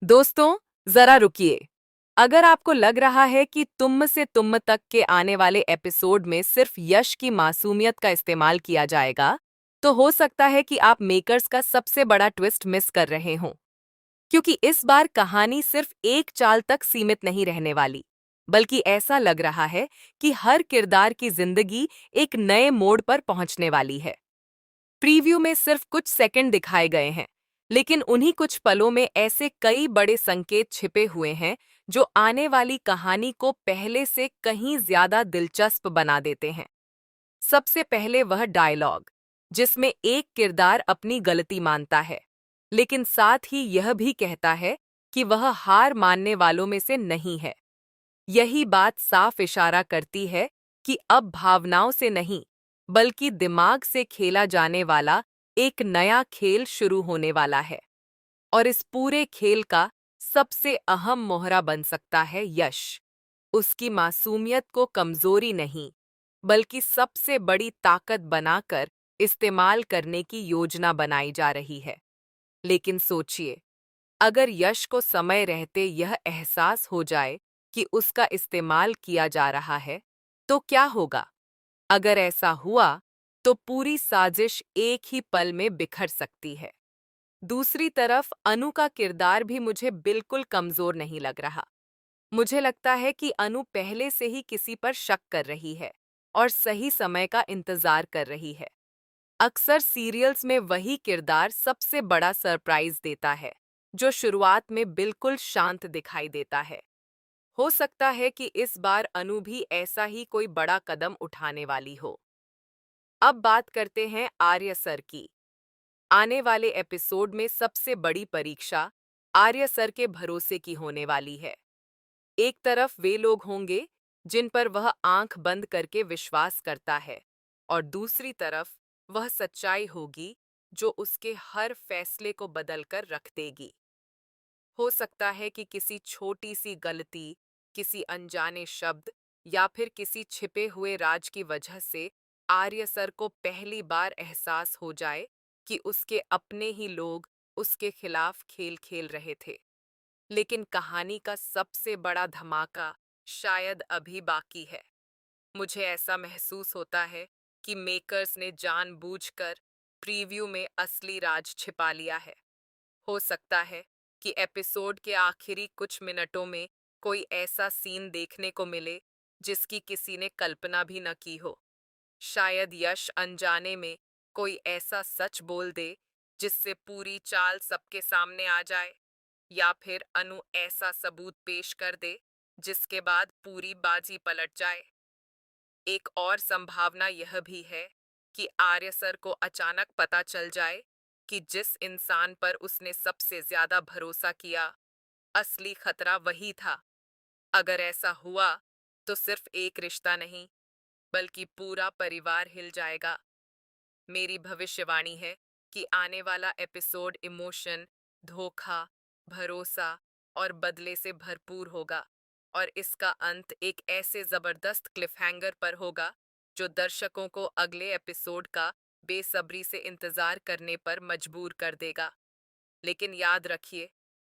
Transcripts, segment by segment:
दोस्तों, जरा रुकिए। अगर आपको लग रहा है कि तुम से तुम तक के आने वाले एपिसोड में सिर्फ यश की मासूमियत का इस्तेमाल किया जाएगा, तो हो सकता है कि आप मेकर्स का सबसे बड़ा ट्विस्ट मिस कर रहे हों। क्योंकि इस बार कहानी सिर्फ एक चाल तक सीमित नहीं रहने वाली, बल्कि ऐसा लग रहा है कि हर किरदार की जिंदगी एक नए मोड़ पर पहुंचने वाली है। प्रीव्यू में सिर्फ कुछ सेकंड दिखाए गए हैं, लेकिन उन्हीं कुछ पलों में ऐसे कई बड़े संकेत छिपे हुए हैं जो आने वाली कहानी को पहले से कहीं ज्यादा दिलचस्प बना देते हैं। सबसे पहले वह डायलॉग, जिसमें एक किरदार अपनी गलती मानता है, लेकिन साथ ही यह भी कहता है कि वह हार मानने वालों में से नहीं है। यही बात साफ इशारा करती है कि अब भावनाओं से नहीं, बल्कि दिमाग से खेला जाने वाला एक नया खेल शुरू होने वाला है। और इस पूरे खेल का सबसे अहम मोहरा बन सकता है यश। उसकी मासूमियत को कमजोरी नहीं, बल्कि सबसे बड़ी ताकत बनाकर इस्तेमाल करने की योजना बनाई जा रही है। लेकिन सोचिए, अगर यश को समय रहते यह एहसास हो जाए कि उसका इस्तेमाल किया जा रहा है, तो क्या होगा? अगर ऐसा हुआ, तो पूरी साजिश एक ही पल में बिखर सकती है। दूसरी तरफ अनु का किरदार भी मुझे बिल्कुल कमजोर नहीं लग रहा। मुझे लगता है कि अनु पहले से ही किसी पर शक कर रही है और सही समय का इंतजार कर रही है। अक्सर सीरियल्स में वही किरदार सबसे बड़ा सरप्राइज देता है, जो शुरुआत में बिल्कुल शांत दिखाई देता है। हो सकता है कि इस बार अनु भी ऐसा ही कोई बड़ा कदम उठाने वाली हो। अब बात करते हैं आर्य सर की। आने वाले एपिसोड में सबसे बड़ी परीक्षा आर्य सर के भरोसे की होने वाली है। एक तरफ वे लोग होंगे जिन पर वह आंख बंद करके विश्वास करता है, और दूसरी तरफ वह सच्चाई होगी जो उसके हर फैसले को बदलकर रख देगी। हो सकता है कि किसी छोटी सी गलती, किसी अनजाने शब्द या फिर किसी छिपे हुए राज की वजह से आर्य सर को पहली बार एहसास हो जाए कि उसके अपने ही लोग उसके खिलाफ खेल खेल रहे थे। लेकिन कहानी का सबसे बड़ा धमाका शायद अभी बाकी है। मुझे ऐसा महसूस होता है कि मेकर्स ने जानबूझकर प्रीव्यू में असली राज छिपा लिया है। हो सकता है कि एपिसोड के आखिरी कुछ मिनटों में कोई ऐसा सीन देखने को मिले जिसकी किसी ने कल्पना भी न की हो। शायद यश अनजाने में कोई ऐसा सच बोल दे जिससे पूरी चाल सबके सामने आ जाए, या फिर अनु ऐसा सबूत पेश कर दे जिसके बाद पूरी बाजी पलट जाए। एक और संभावना यह भी है कि आर्य सर को अचानक पता चल जाए कि जिस इंसान पर उसने सबसे ज्यादा भरोसा किया, असली खतरा वही था। अगर ऐसा हुआ, तो सिर्फ एक रिश्ता नहीं, बल्कि पूरा परिवार हिल जाएगा। मेरी भविष्यवाणी है कि आने वाला एपिसोड इमोशन, धोखा, भरोसा और बदले से भरपूर होगा, और इसका अंत एक ऐसे जबरदस्त क्लिफहैंगर पर होगा जो दर्शकों को अगले एपिसोड का बेसब्री से इंतजार करने पर मजबूर कर देगा। लेकिन याद रखिए,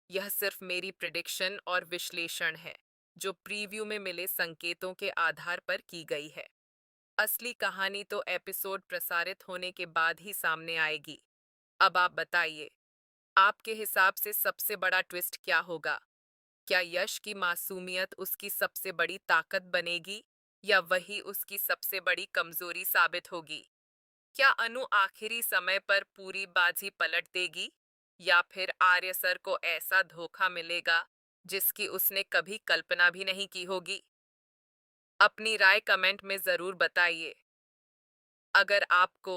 यह सिर्फ मेरी प्रिडिक्शन और विश्लेषण है, जो प्रीव्यू में मिले संकेतों के आधार पर की गई है। असली कहानी तो एपिसोड प्रसारित होने के बाद ही सामने आएगी। अब आप बताइए, आपके हिसाब से सबसे बड़ा ट्विस्ट क्या होगा? क्या यश की मासूमियत उसकी सबसे बड़ी ताकत बनेगी, या वही उसकी सबसे बड़ी कमजोरी साबित होगी? क्या अनु आखिरी समय पर पूरी बाजी पलट देगी, या फिर आर्य सर को ऐसा धोखा मिलेगा जिसकी उसने कभी कल्पना भी नहीं की होगी? अपनी राय कमेंट में जरूर बताइए। अगर आपको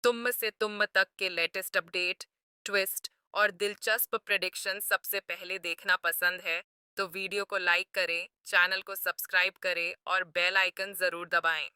तुम से तुम तक के लेटेस्ट अपडेट, ट्विस्ट और दिलचस्प प्रेडिक्शन सबसे पहले देखना पसंद है, तो वीडियो को लाइक करें, चैनल को सब्सक्राइब करें और बेल आइकन जरूर दबाएं।